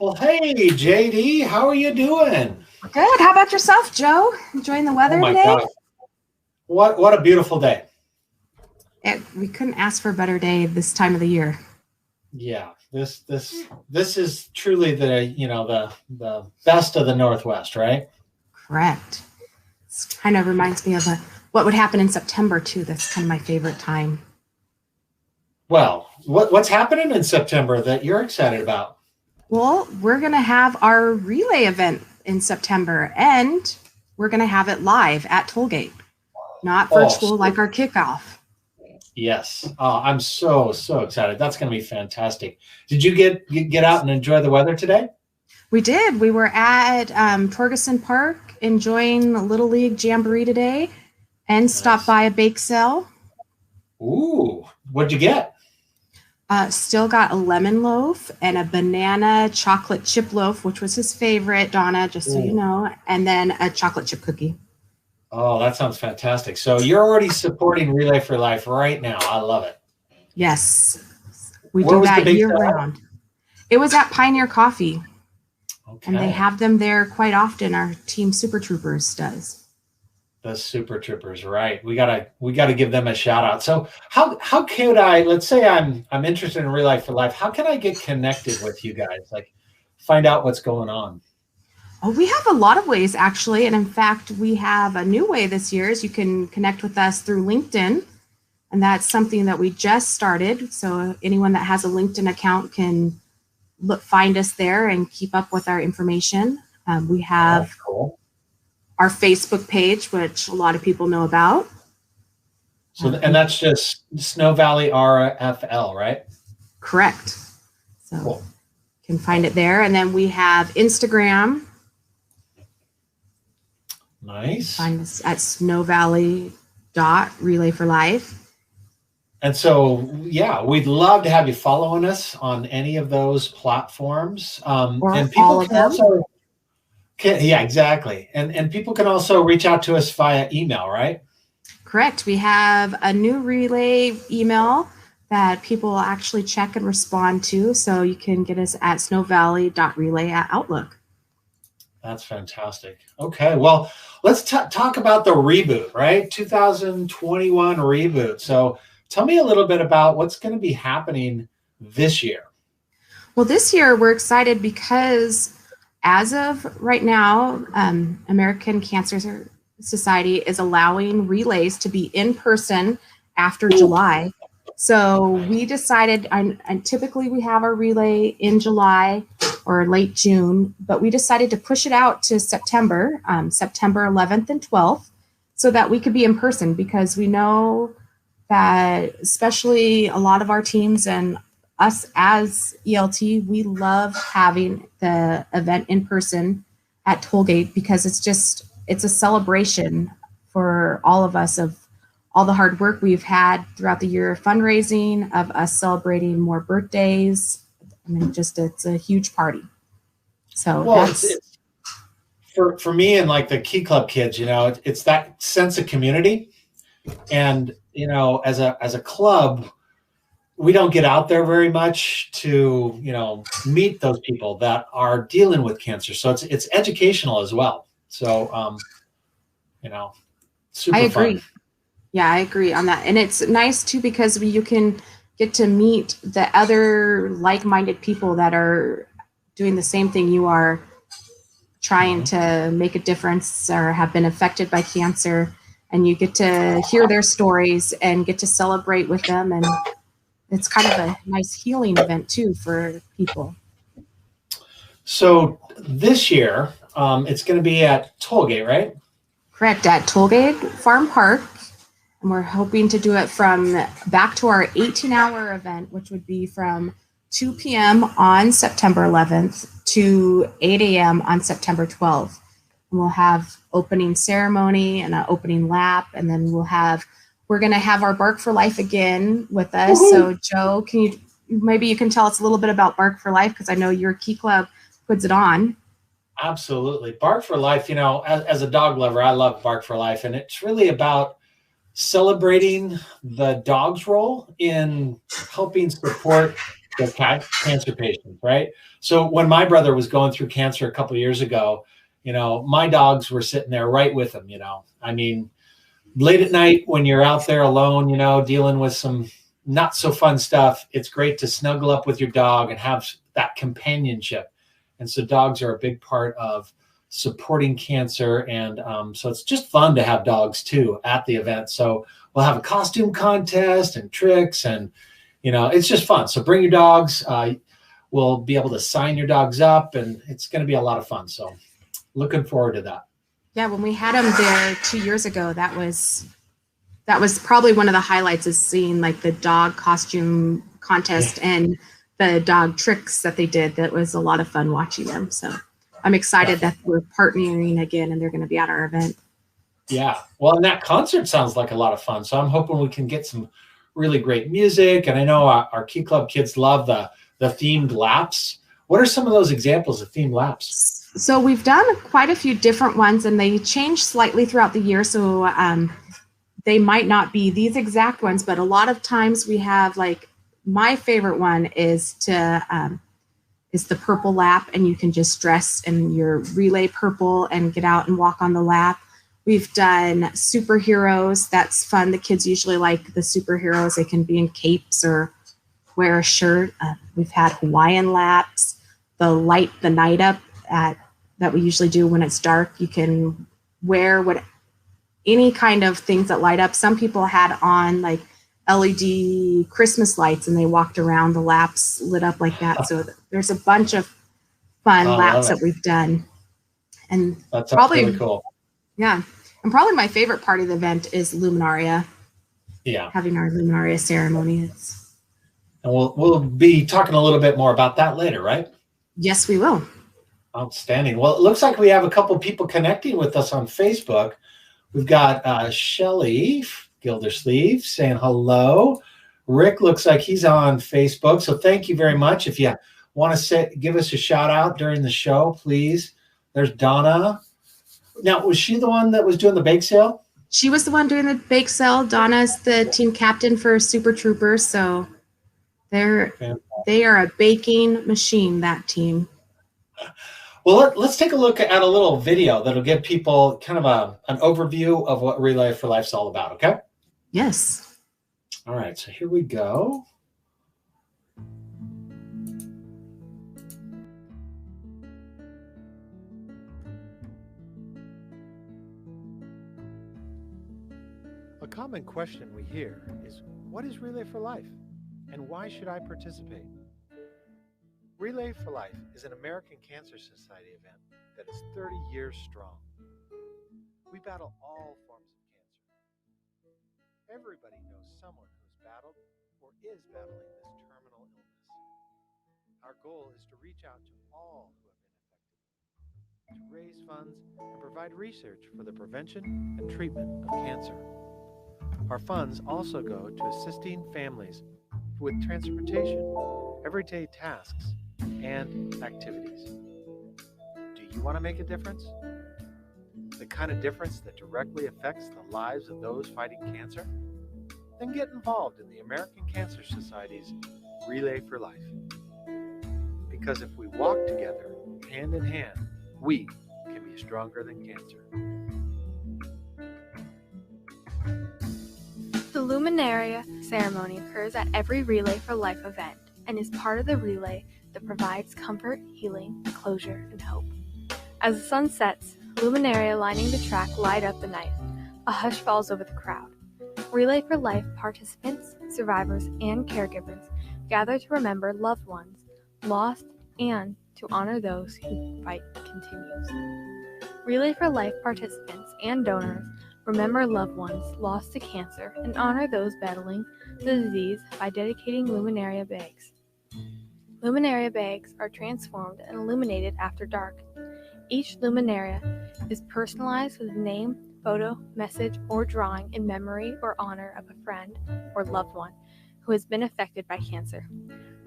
Well, hey, JD, how are you doing? Good. How about yourself, Joe? Enjoying the Oh weather my today? God, what a beautiful day. We couldn't ask for a better day this time of the year. Yeah, this is truly the best of the Northwest, right? Correct. It kind of reminds me of what would happen in September too. That's kind of my favorite time. Well, what's happening in September that you're excited about? Well, we're going to have our relay event in September, and we're going to have it live at Tollgate, not Oh, virtual like our kickoff. yes. Oh, I'm so excited. That's going to be fantastic. Did you get out and enjoy the weather today? We did. We were at Torgerson Park enjoying a Little League Jamboree today and stopped by a bake sale. Ooh, what'd you get? Still got a lemon loaf and a banana chocolate chip loaf, which was his favorite, Donna, just so you know, and then a chocolate chip cookie. Oh, that sounds fantastic. So you're already supporting Relay for Life right now. I love it. Yes, we do that year round. It was at Pioneer Coffee. Okay. And they have them there quite often. Our team Super Troopers does. The Super Troopers, right? We gotta give them a shout out. So how could I? Let's say I'm interested in Relay for Life. How can I get connected with you guys? Like, find out what's going on. Oh, we have a lot of ways actually, and in fact, we have a new way this year. Is you can connect with us through LinkedIn, and that's something that we just started. So anyone that has a LinkedIn account can find us there and keep up with our information. We have our Facebook page, which a lot of people know about. So, and that's just Snow Valley RFL, right? Correct. So you can find it there. And then we have Instagram. Nice. Find us at snowvalley.relayforlife. And so, yeah, we'd love to have you following us on any of those platforms. Or and people all of can them. also, yeah, exactly. And people can also reach out to us via email, right? Correct. We have a new relay email that people will actually check and respond to. So you can get us at snowvalley.relay@outlook. That's fantastic. Okay, well, let's talk about the reboot, right? 2021 reboot. So tell me a little bit about what's going to be happening this year. Well, this year we're excited because as of right now, American Cancer Society is allowing relays to be in person after July. So we decided, and typically we have our relay in July or late June, but we decided to push it out to September, September 11th and 12th, so that we could be in person, because we know that especially a lot of our teams and us as ELT, we love having the event in person at Tollgate, because it's a celebration for all of us of all the hard work we've had throughout the year of fundraising, of us celebrating more birthdays. I mean, it's a huge party. So it's for me and like the Key Club kids, it's that sense of community. And, as a club, we don't get out there very much to, meet those people that are dealing with cancer. So it's educational as well. So, super I agree. fun. Yeah, I agree on that. And it's nice too, because you can get to meet the other like-minded people that are doing the same thing you are, trying to make a difference or have been affected by cancer. And you get to hear their stories and get to celebrate with them. And it's kind of a nice healing event too for people. So this year, it's going to be at Tollgate, right? Correct, at Tollgate Farm Park. And we're hoping to do it from back to our 18-hour event, which would be from 2 p.m. on September 11th to 8 a.m. on September 12th. And we'll have opening ceremony and an opening lap, and then we're going to have our Bark for Life again with us. Woo-hoo! So Joe, maybe you can tell us a little bit about Bark for Life, because I know your Key Club puts it on. Absolutely. Bark for Life, as a dog lover, I love Bark for Life, and it's really about celebrating the dog's role in helping support the cancer patients, right? So when my brother was going through cancer a couple of years ago, my dogs were sitting there right with him. I mean, late at night when you're out there alone, dealing with some not so fun stuff, it's great to snuggle up with your dog and have that companionship. And so dogs are a big part of supporting cancer. And so it's just fun to have dogs too at the event. So we'll have a costume contest and tricks, and it's just fun. So bring your dogs. We'll be able to sign your dogs up, and it's going to be a lot of fun. So looking forward to that. Yeah, when we had them there 2 years ago, that was probably one of the highlights, is seeing like the dog costume contest and the dog tricks that they did. That was a lot of fun watching them. So I'm excited that we're partnering again, and they're going to be at our event. Yeah. Well, and that concert sounds like a lot of fun. So I'm hoping we can get some really great music. And I know our Key Club kids love the themed laps. What are some of those examples of themed laps? So we've done quite a few different ones, and they change slightly throughout the year. So they might not be these exact ones, but a lot of times we have, like, my favorite one is the purple lap, and you can just dress in your relay purple and get out and walk on the lap. We've done superheroes. That's fun. The kids usually like the superheroes. They can be in capes or wear a shirt. We've had Hawaiian laps, the light the night up that we usually do when it's dark. You can wear any kind of things that light up. Some people had on like LED Christmas lights, and they walked around, the laps lit up like that. So there's a bunch of fun laps that we've done. And that's probably really cool. Yeah. And probably my favorite part of the event is Luminaria. Yeah. Having our Luminaria ceremony. And we'll be talking a little bit more about that later, right? Yes, we will. Outstanding. Well, it looks like we have a couple people connecting with us on Facebook. We've got Shelly Gildersleeve saying hello. Rick looks like he's on Facebook. So thank you very much. If you want to give us a shout out during the show, please. There's Donna. Now, was she the one that was doing the bake sale? She was the one doing the bake sale. Donna's the team captain for Super Troopers. So they are a baking machine, that team. Well, let's take a look at a little video that'll give people kind of an overview of what Relay for Life's all about, okay? Yes. All right, so here we go. A common question we hear is, what is Relay for Life, and why should I participate? Relay for Life is an American Cancer Society event that is 30 years strong. We battle all forms of cancer. Everybody knows someone who's battled or is battling this terminal illness. Our goal is to reach out to all who have been affected, to raise funds and provide research for the prevention and treatment of cancer. Our funds also go to assisting families with transportation, everyday tasks, and activities. Do you want to make a difference? The kind of difference that directly affects the lives of those fighting cancer? Then get involved in the American Cancer Society's Relay for Life. Because if we walk together, hand in hand, we can be stronger than cancer. The Luminaria ceremony occurs at every Relay for Life event and is part of the relay that provides comfort, healing, closure, and hope. As the sun sets, Luminaria lining the track light up the night. A hush falls over the crowd. Relay for Life participants, survivors, and caregivers gather to remember loved ones lost and to honor those whose fight continues. Relay for Life participants and donors remember loved ones lost to cancer and honor those battling the disease by dedicating Luminaria bags. Luminaria bags are transformed and illuminated after dark. Each Luminaria is personalized with a name, photo, message, or drawing in memory or honor of a friend or loved one who has been affected by cancer.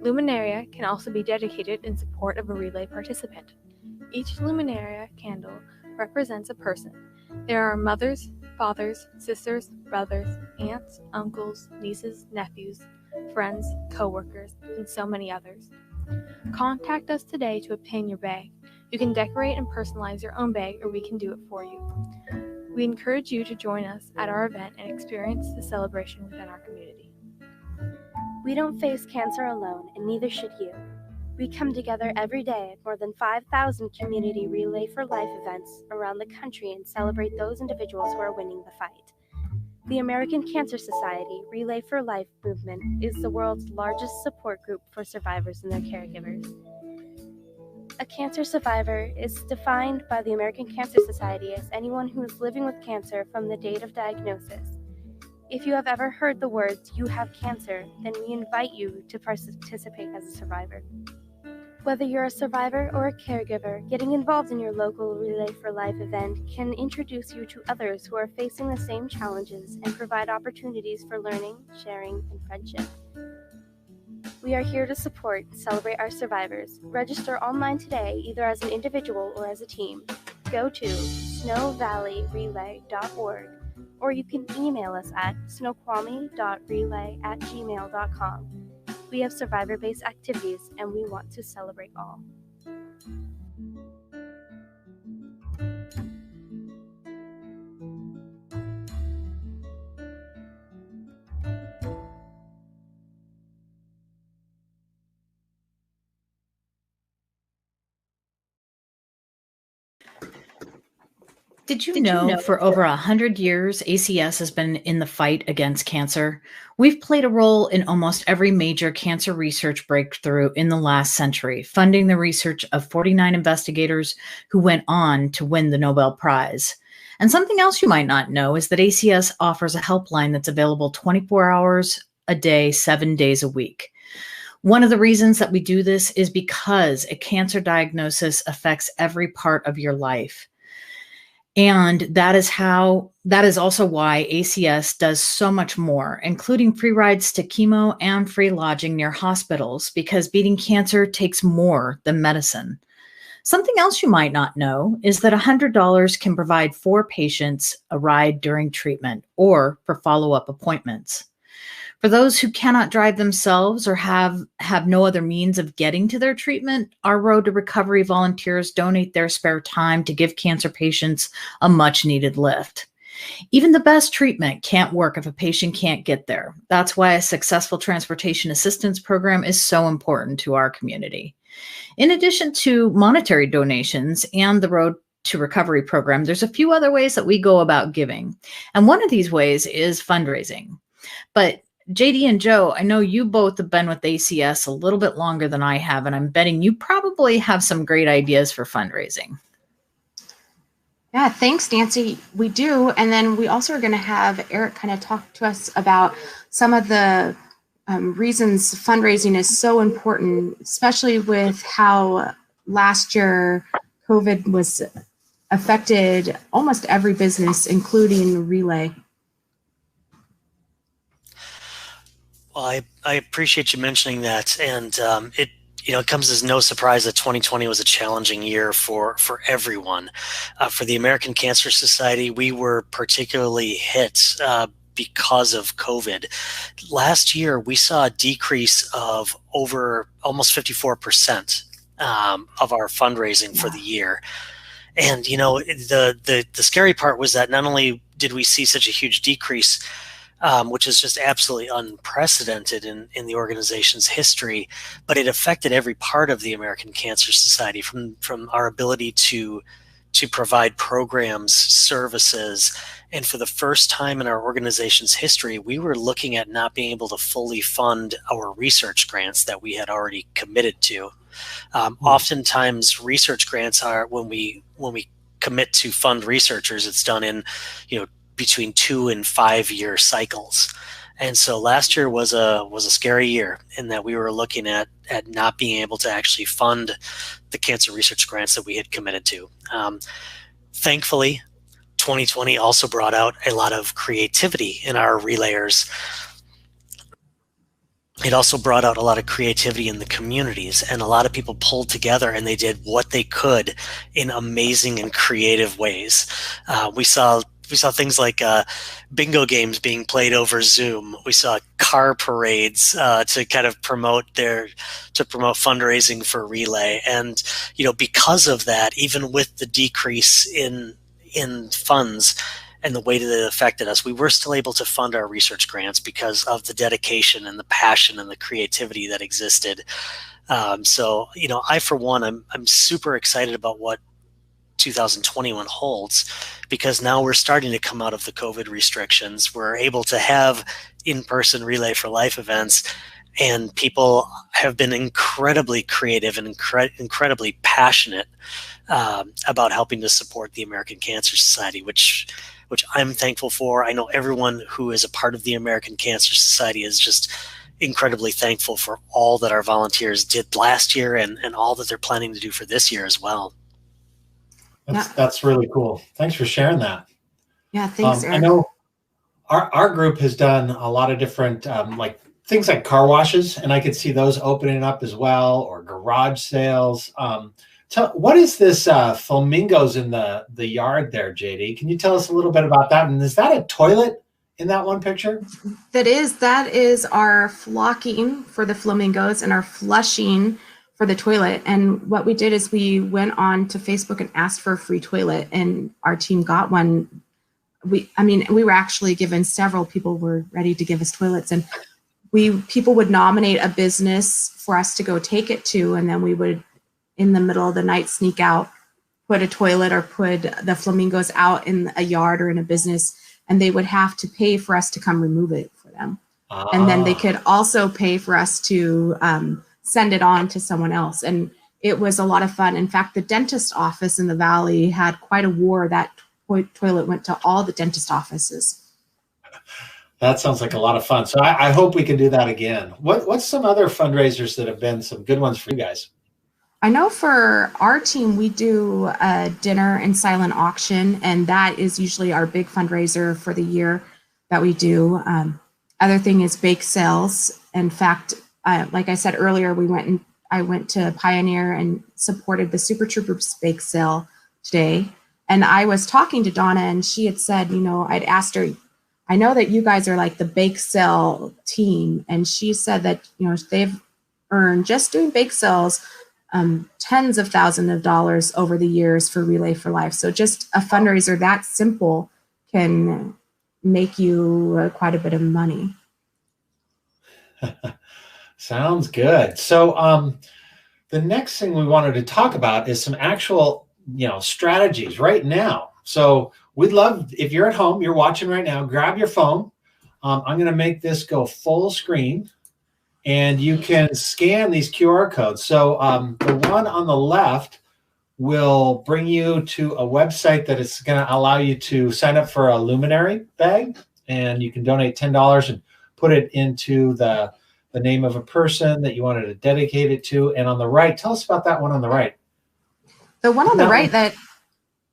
Luminaria can also be dedicated in support of a relay participant. Each Luminaria candle represents a person. There are mothers, fathers, sisters, brothers, aunts, uncles, nieces, nephews, friends, coworkers, and so many others. Contact us today to obtain your bag. You can decorate and personalize your own bag, or we can do it for you. We encourage you to join us at our event and experience the celebration within our community. We don't face cancer alone, and neither should you. We come together every day at more than 5,000 community Relay for Life events around the country and celebrate those individuals who are winning the fight. The American Cancer Society Relay for Life movement is the world's largest support group for survivors and their caregivers. A cancer survivor is defined by the American Cancer Society as anyone who is living with cancer from the date of diagnosis. If you have ever heard the words, "you have cancer," then we invite you to participate as a survivor. Whether you're a survivor or a caregiver, getting involved in your local Relay for Life event can introduce you to others who are facing the same challenges and provide opportunities for learning, sharing, and friendship. We are here to support and celebrate our survivors. Register online today, either as an individual or as a team. Go to snowvalleyrelay.org, or you can email us at snoqualmie.relay@gmail.com. We have survivor-based activities, and we want to celebrate all. Did you know for over 100 years, ACS has been in the fight against cancer? We've played a role in almost every major cancer research breakthrough in the last century, funding the research of 49 investigators who went on to win the Nobel Prize. And something else you might not know is that ACS offers a helpline that's available 24 hours a day, 7 days a week. One of the reasons that we do this is because a cancer diagnosis affects every part of your life. And that is also why ACS does so much more, including free rides to chemo and free lodging near hospitals, because beating cancer takes more than medicine. Something else you might not know is that $100 can provide 4 patients a ride during treatment or for follow-up appointments. For those who cannot drive themselves or have no other means of getting to their treatment, our Road to Recovery volunteers donate their spare time to give cancer patients a much-needed lift. Even the best treatment can't work if a patient can't get there. That's why a successful transportation assistance program is so important to our community. In addition to monetary donations and the Road to Recovery program, there's a few other ways that we go about giving. And one of these ways is fundraising. But JD and Joe, I know you both have been with ACS a little bit longer than I have, and I'm betting you probably have some great ideas for fundraising. Yeah, thanks, Nancy. We do. And then we also are going to have Eric kind of talk to us about some of the reasons fundraising is so important, especially with how last year COVID was affected almost every business, including Relay. Well, I appreciate you mentioning that, and it comes as no surprise that 2020 was a challenging year for everyone. For the American Cancer Society, we were particularly hit because of COVID. Last year, we saw a decrease of over almost 54% of our fundraising for the year. And the scary part was that not only did we see such a huge decrease, which is just absolutely unprecedented in the organization's history, but it affected every part of the American Cancer Society, from our ability to provide programs, services, and for the first time in our organization's history, we were looking at not being able to fully fund our research grants that we had already committed to. Oftentimes, research grants are, when we commit to fund researchers, it's done in between 2 and 5 year cycles. And so last year was a scary year in that we were looking at not being able to actually fund the cancer research grants that we had committed to. Thankfully, 2020 also brought out a lot of creativity in our relayers. It also brought out a lot of creativity in the communities, and a lot of people pulled together and they did what they could in amazing and creative ways. We saw things like bingo games being played over Zoom. We saw car parades to kind of promote fundraising for Relay. And because of that, even with the decrease in funds and the way that it affected us, we were still able to fund our research grants because of the dedication and the passion and the creativity that existed. So I, for one, I'm super excited about what 2021 holds, because now we're starting to come out of the COVID restrictions. We're able to have in-person Relay for Life events, and people have been incredibly creative and incredibly passionate about helping to support the American Cancer Society, which I'm thankful for. I know everyone who is a part of the American Cancer Society is just incredibly thankful for all that our volunteers did last year and all that they're planning to do for this year as well. That's really cool. Thanks for sharing that. Yeah, thanks, Eric. I know our group has done a lot of different like things like car washes, and I could see those opening up as well, or garage sales. What is this flamingos in the yard there, JD? Can you tell us a little bit about that? And is that a toilet in that one picture? That is our flocking for the flamingos and our flushing for the toilet. And what we did is we went on to Facebook and asked for a free toilet, and our team got one. We were actually given several. People were ready to give us toilets, and people would nominate a business for us to go take it to, and then we would, in the middle of the night, sneak out, put a toilet or put the flamingos out in a yard or in a business, and they would have to pay for us to come remove it for them. And then they could also pay for us to send it on to someone else. And it was a lot of fun. In fact, the dentist office in the Valley had quite a war. That toilet went to all the dentist offices. That sounds like a lot of fun. So I hope we can do that again. What's some other fundraisers that have been some good ones for you guys? I know for our team, we do a dinner and silent auction, and that is usually our big fundraiser for the year that we do. Other thing is bake sales. In fact, like I said earlier, I went to Pioneer and supported the Super Troopers bake sale today. And I was talking to Donna, and she had said, I'd asked her, I know that you guys are like the bake sale team. And she said that, they've earned, just doing bake sales, tens of thousands of dollars over the years for Relay for Life. So just a fundraiser that simple can make you quite a bit of money. Sounds good. So the next thing we wanted to talk about is some actual, strategies right now. So we'd love, if you're at home, you're watching right now, grab your phone. I'm going to make this go full screen, and you can scan these QR codes. So the one on the left will bring you to a website that is going to allow you to sign up for a Luminary bag, and you can donate $10 and put it into the name of a person that you wanted to dedicate it to. And on the right, tell us about that one on the right. The one on the right that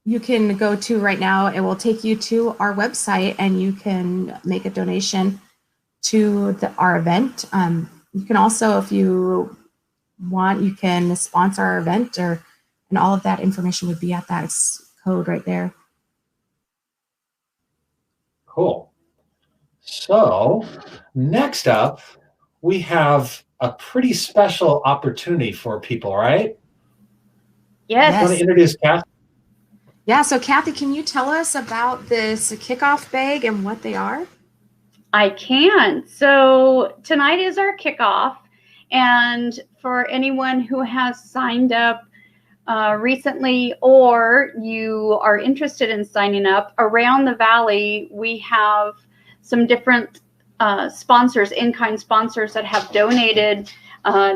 you can go to right now, it will take you to our website, and you can make a donation to our event. You can also, if you want, you can sponsor our event, and all of that information would be at that code right there. Cool. So next up, we have a pretty special opportunity for people, right? Yes. I want to introduce Kathy. Yeah, so Kathy, can you tell us about this kickoff bag and what they are? I can. So tonight is our kickoff. And for anyone who has signed up recently, or you are interested in signing up, around the Valley, we have some different sponsors, in-kind sponsors that have donated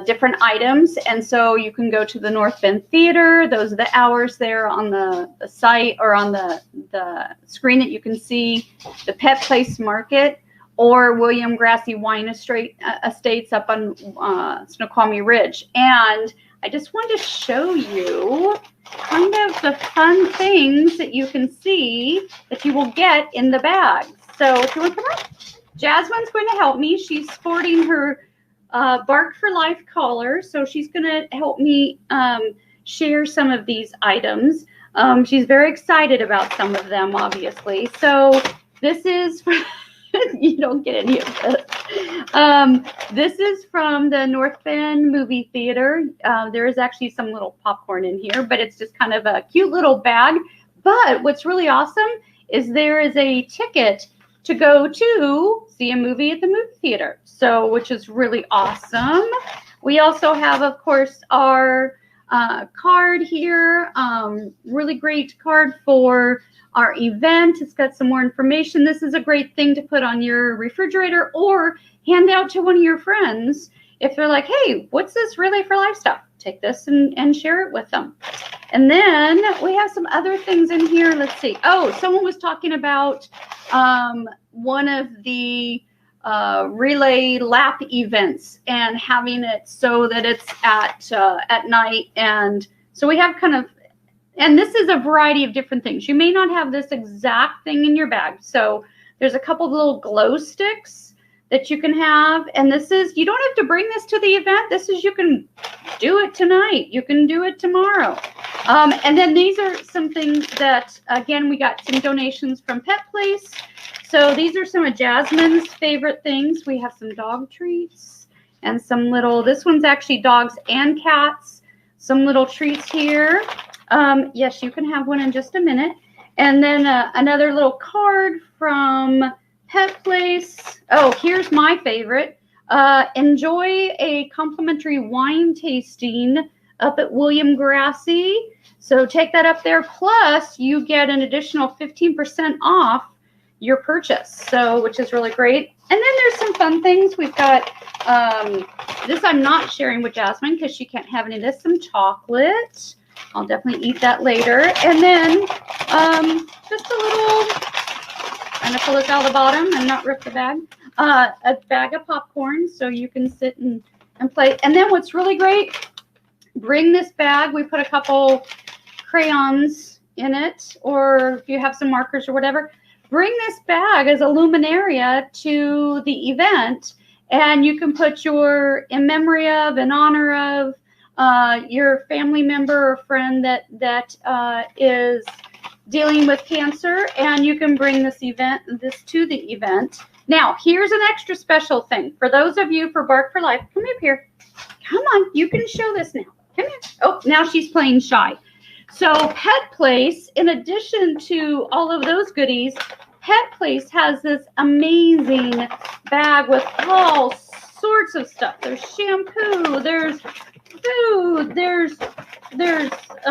different items. And so you can go to the North Bend Theater. Those are the hours there on the site, or on the screen that you can see, the Pet Place Market, or William Grassy Wine Estates up on Snoqualmie Ridge. And I just wanted to show you kind of the fun things that you can see that you will get in the bag. So if you want to come up, Jasmine's going to help me. She's sporting her Bark for Life collar, so she's going to help me share some of these items. She's very excited about some of them, obviously. So this is, you don't get any of this. This is from the North Bend Movie Theater. There is actually some little popcorn in here, but it's just kind of a cute little bag. But what's really awesome is there is a ticket to go to see a movie at the movie theater. So, which is really awesome. We also have, of course, our card here. Really great card for our event. It's got some more information. This is a great thing to put on your refrigerator or hand out to one of your friends. If they're like, hey, what's this Relay for Life stuff? Take this and share it with them. And then we have some other things in here. Let's see. Oh, someone was talking about one of the relay lap events and having it so that it's at night. And so we have kind of, and this is a variety of different things. You may not have this exact thing in your bag. So there's a couple of little glow sticks that you can have. And this is, you don't have to bring this to the event. This is, you can do it tonight. You can do it tomorrow. And then these are some things that, again, we got some donations from Pet Place. So these are some of Jasmine's favorite things. We have some dog treats and some little, this one's actually dogs and cats. Some little treats here. Yes, you can have one in just a minute. And then another little card from Pet Place. Oh, here's my favorite. Enjoy a complimentary wine tasting up at William Grassi. So take that up there. Plus, you get an additional 15% off your purchase. So, which is really great. And then there's some fun things. We've got this I'm not sharing with Jasmine because she can't have any of this. Some chocolate. I'll definitely eat that later. And then just a little, trying to pull this out of the bottom and not rip the bag. A bag of popcorn so you can sit and play. And then what's really great, bring this bag. We put a couple crayons in it, or if you have some markers or whatever, bring this bag as a luminaria to the event, and you can put your in memory of, in honor of, your family member or friend that is dealing with cancer, and you can bring this to the event. Now, here's an extra special thing for those of you for Bark for Life. Come up here. Come on, you can show this now. Come here. Oh, now she's playing shy. So Pet Place, in addition to all of those goodies, Pet Place has this amazing bag with all sorts of stuff. There's shampoo, there's food, there's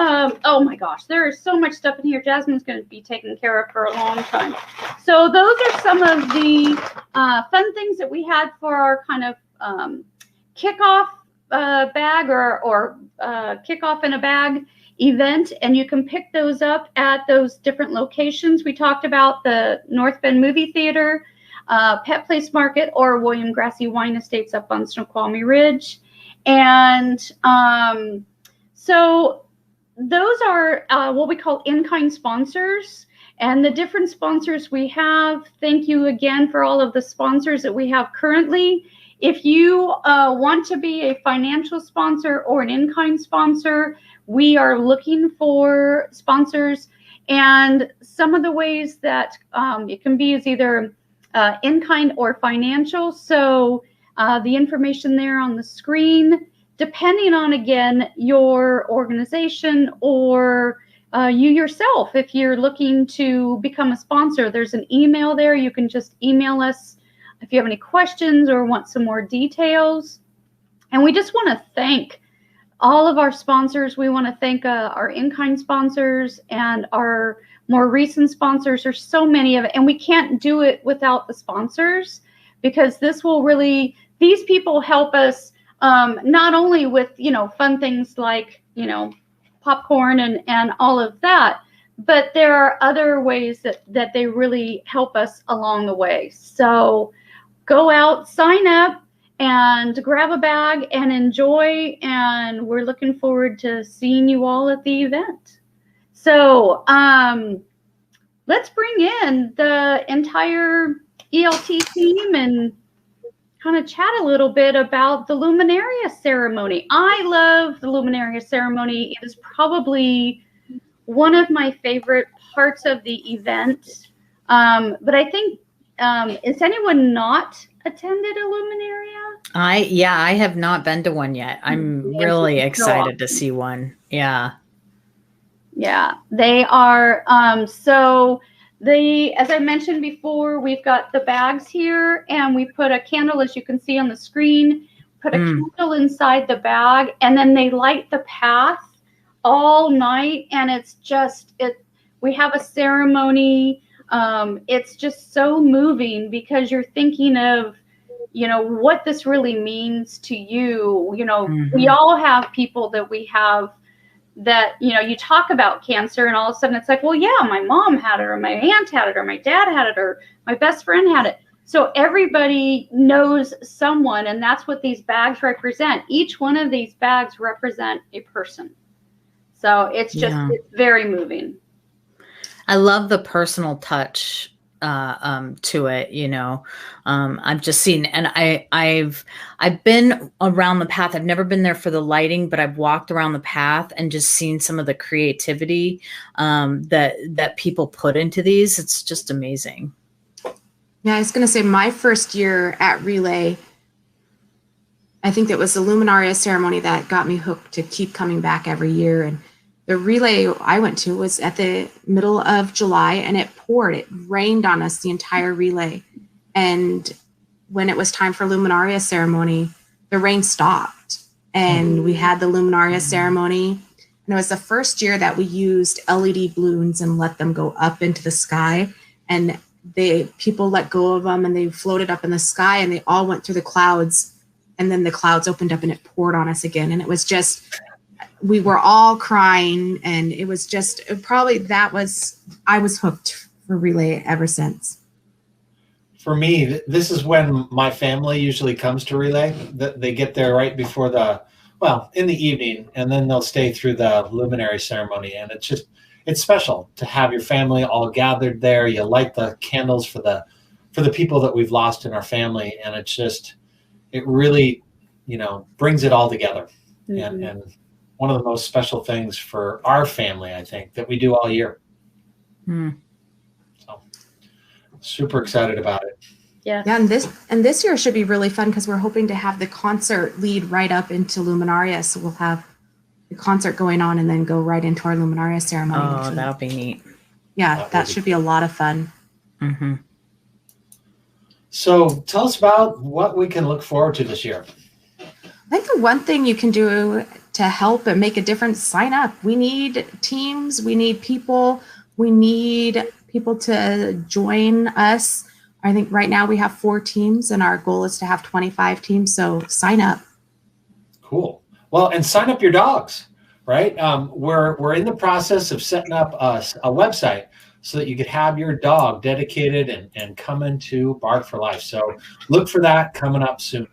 oh my gosh, there is so much stuff in here. Jasmine's going to be taken care of for a long time. So those are some of the fun things that we had for our kind of kickoff bag or kickoff in a bag event, and you can pick those up at those different locations. We talked about the North Bend Movie Theater, Pet Place Market, or William Grassi Wine Estates up on Snoqualmie Ridge. And so those are what we call in-kind sponsors. And the different sponsors we have, thank you again for all of the sponsors that we have currently. If you want to be a financial sponsor or an in-kind sponsor, we are looking for sponsors. And some of the ways that it can be is either in-kind or financial. So the information there on the screen, depending on, again, your organization or you yourself. If you're looking to become a sponsor, there's an email there. You can just email us if you have any questions or want some more details. And we just want to thank all of our sponsors. We want to thank our in-kind sponsors and our more recent sponsors. There's so many of it, and we can't do it without the sponsors, because this will really, these people help us not only with, fun things like, popcorn and all of that, but there are other ways that they really help us along the way. So go out, sign up, and grab a bag and enjoy. And we're looking forward to seeing you all at the event. So let's bring in the entire ELT team and kind of chat a little bit about the Luminaria ceremony. I love the Luminaria ceremony. It is probably one of my favorite parts of the event. But I think, is anyone not attended a Luminaria? I have not been to one yet. I'm really excited to see one. Yeah. Yeah, they are. So as I mentioned before, we've got the bags here, and we put a candle, as you can see on the screen, put a candle inside the bag, and then they light the path all night, and it's just we have a ceremony. It's just so moving because you're thinking of, what this really means to you. We all have people that we have that, you talk about cancer, and all of a sudden it's like, well, yeah, my mom had it, or my aunt had it, or my dad had it, or my best friend had it. So everybody knows someone, and that's what these bags represent. Each one of these bags represent a person. So it's just, it's very moving. I love the personal touch to it. I've just seen, and I've been around the path. I've never been there for the lighting, but I've walked around the path and just seen some of the creativity that people put into these. It's just amazing. Yeah, I was going to say my first year at Relay, I think it was the Luminaria ceremony that got me hooked to keep coming back every year. And the relay I went to was at the middle of July, and it poured. It rained on us the entire relay. And when it was time for Luminaria ceremony, the rain stopped. And we had the Luminaria ceremony. And it was the first year that we used LED balloons and let them go up into the sky. And people let go of them, and they floated up in the sky, and they all went through the clouds. And then the clouds opened up and it poured on us again. And it was just, we were all crying, and it was just I was hooked for Relay ever since. For me, this is when my family usually comes to Relay. They get there right before in the evening, and then they'll stay through the luminary ceremony. And it's special to have your family all gathered there. You light the candles for the people that we've lost in our family. And it really, brings it all together. Mm-hmm. And one of the most special things for our family, I think, that we do all year. So super excited about it. Yeah, and this year should be really fun because we're hoping to have the concert lead right up into Luminaria. So we'll have the concert going on and then go right into our Luminaria ceremony. Oh, that'll be neat. Yeah, that should be a lot of fun. Mm-hmm. So tell us about what we can look forward to this year. I think the one thing you can do to help and make a difference, sign up. We need teams. We need people. We need people to join us. I think right now we have 4 teams, and our goal is to have 25 teams. So sign up. Cool. Well, and sign up your dogs, right? We're in the process of setting up a website so that you could have your dog dedicated and come into Bark for Life. So look for that coming up soon.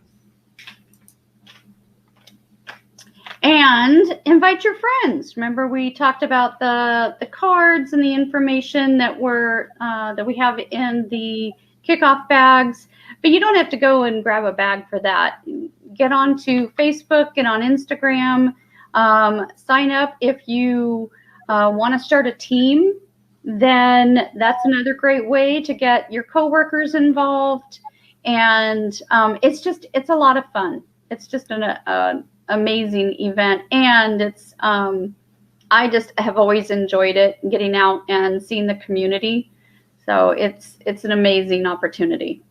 And invite your friends. Remember, we talked about the cards and the information that we have in the kickoff bags, but you don't have to go and grab a bag for that. Get onto Facebook and on Instagram. Sign up if you want to start a team. Then that's another great way to get your coworkers involved. And it's a lot of fun. It's just an amazing event, and it's I just have always enjoyed it, getting out and seeing the community. So it's an amazing opportunity.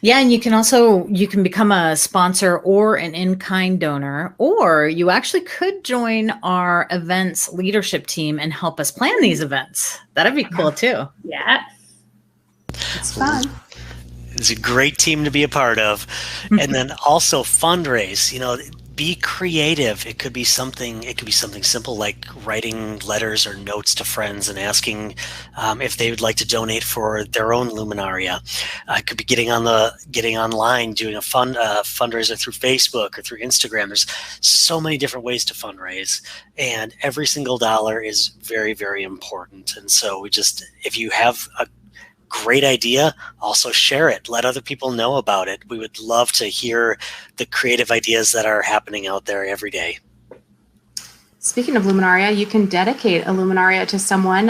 Yeah, and you can become a sponsor or an in-kind donor, or you actually could join our events leadership team and help us plan these events. That'd be cool too. Yes. It's fun. It's a great team to be a part of. And then also fundraise, be creative. It could be something simple like writing letters or notes to friends and asking if they would like to donate for their own Luminaria. It could be getting online, doing a fundraiser through Facebook or through Instagram. There's so many different ways to fundraise, and every single dollar is very, very important. And so if you have a great idea, also share it. Let other people know about it. We would love to hear the creative ideas that are happening out there every day. Speaking of Luminaria, you can dedicate a Luminaria to someone.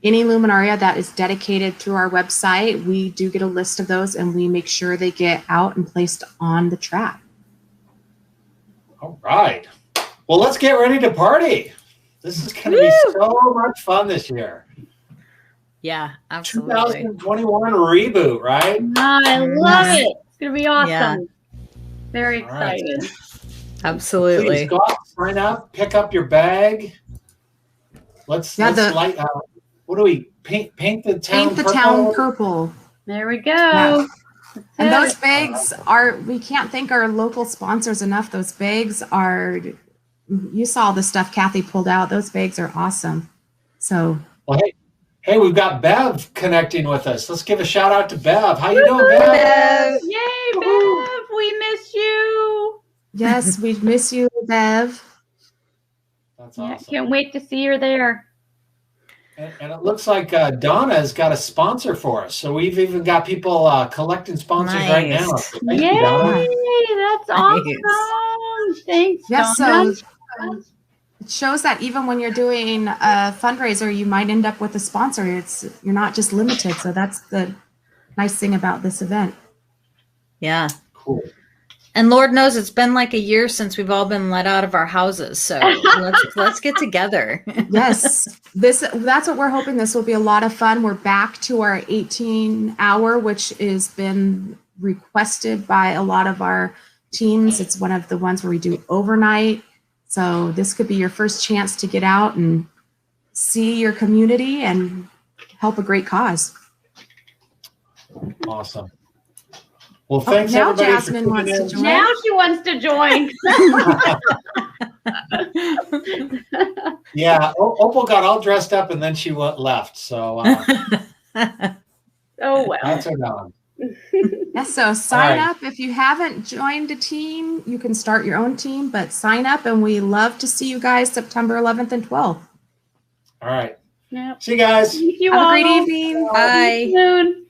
any luminaria that is dedicated through our website, we do get a list of those and we make sure they get out and placed on the track. All right. Well, let's get ready to party. This is going to be so much fun this year. Yeah, absolutely. 2021 reboot, right? I love it. It's going to be awesome. Yeah. Very All right. excited. Absolutely. Please go out, sign up, pick up your bag. Let's light. What do we paint? Paint the town. Paint the town purple. There we go. Yeah. And That's those bags are, we can't thank our local sponsors enough. Those bags are, you saw the stuff Kathy pulled out. Those bags are awesome. So. Well, hey, we've got Bev connecting with us. Let's give a shout out to Bev. How you doing, Bev? Yay, Bev. We miss you. Yes, we miss you, Bev. That's Yeah, awesome. can't wait to see her there. And it looks like Donna's got a sponsor for us. So we've even got people collecting sponsors right now. Nice. Thank you, Donna. Yay, that's awesome. Thanks, Yes, Donna. so it shows that even when you're doing a fundraiser, you might end up with a sponsor. You're not just limited. So that's the nice thing about this event. Yeah. Cool. And Lord knows it's been like a year since we've all been let out of our houses. So let's get together. Yes, that's what we're hoping. This will be a lot of fun. We're back to our 18-hour, which has been requested by a lot of our teams. It's one of the ones where we do overnight. So this could be your first chance to get out and see your community and help a great cause. Awesome. Well, thanks now everybody Jasmine for wants tuning to in. join. Now she wants to join. Yeah, Opal got all dressed up and then she left. So Oh, well. that's her done. Yes, so sign right. up. If you haven't joined a team, you can start your own team, but sign up and we love to see you guys September 11th and 12th. All right. Yep. See you guys. Thank you Have all. a great evening. Bye. See you soon.